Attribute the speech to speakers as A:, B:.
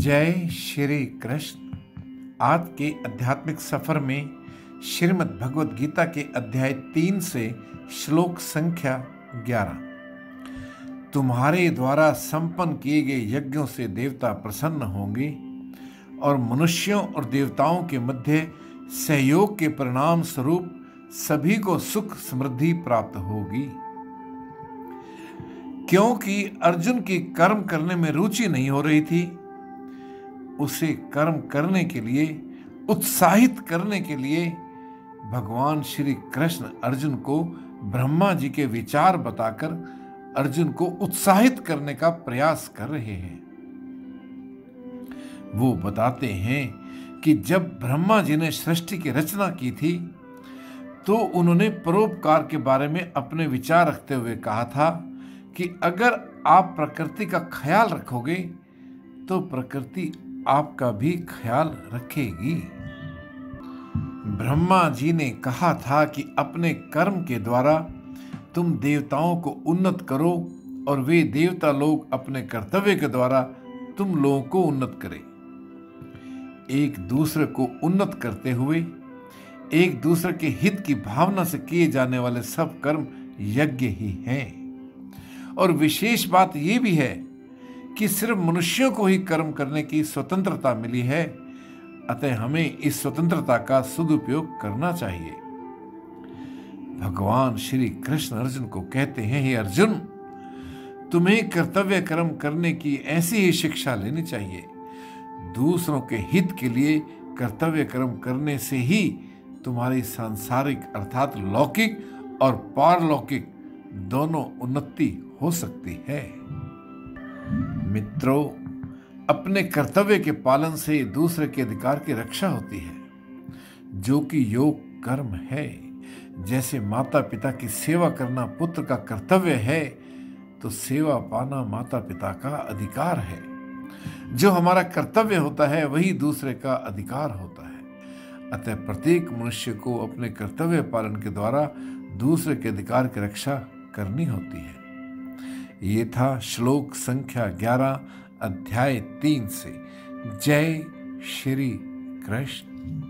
A: जय श्री कृष्ण। आज के आध्यात्मिक सफर में श्रीमद् भगवद गीता के अध्याय 3 से श्लोक संख्या 11। तुम्हारे द्वारा संपन्न किए गए यज्ञों से देवता प्रसन्न होंगे और मनुष्यों और देवताओं के मध्य सहयोग के परिणाम स्वरूप सभी को सुख समृद्धि प्राप्त होगी। क्योंकि अर्जुन की कर्म करने में रुचि नहीं हो रही थी, उसे कर्म करने के लिए उत्साहित करने के लिए भगवान श्री कृष्ण अर्जुन को ब्रह्मा जी के विचार बताकर अर्जुन को उत्साहित करने का प्रयास कर रहे हैं। वो बताते हैं कि जब ब्रह्मा जी ने सृष्टि की रचना की थी तो उन्होंने परोपकार के बारे में अपने विचार रखते हुए कहा था कि अगर आप प्रकृति का ख्याल रखोगे तो प्रकृति आपका भी ख्याल रखेगी। ब्रह्मा जी ने कहा था कि अपने कर्म के द्वारा तुम देवताओं को उन्नत करो और वे देवता लोग अपने कर्तव्य के द्वारा तुम लोगों को उन्नत करें। एक दूसरे को उन्नत करते हुए एक दूसरे के हित की भावना से किए जाने वाले सब कर्म यज्ञ ही हैं। और विशेष बात यह भी है कि सिर्फ मनुष्यों को ही कर्म करने की स्वतंत्रता मिली है, अतः हमें इस स्वतंत्रता का सदुपयोग करना चाहिए। भगवान श्री कृष्ण अर्जुन को कहते हैं, हे अर्जुन, तुम्हें कर्तव्य कर्म करने की ऐसी ही शिक्षा लेनी चाहिए। दूसरों के हित के लिए कर्तव्य कर्म करने से ही तुम्हारी सांसारिक अर्थात लौकिक और पारलौकिक दोनों उन्नति हो सकती है। मित्रों, अपने कर्तव्य के पालन से दूसरे के अधिकार की रक्षा होती है, जो कि योग कर्म है। जैसे माता पिता की सेवा करना पुत्र का कर्तव्य है, तो सेवा पाना माता पिता का अधिकार है। जो हमारा कर्तव्य होता है वही दूसरे का अधिकार होता है। अतः प्रत्येक मनुष्य को अपने कर्तव्य पालन के द्वारा दूसरे के अधिकार की रक्षा करनी होती है। ये था श्लोक संख्या 11 अध्याय 3 से। जय श्री कृष्ण।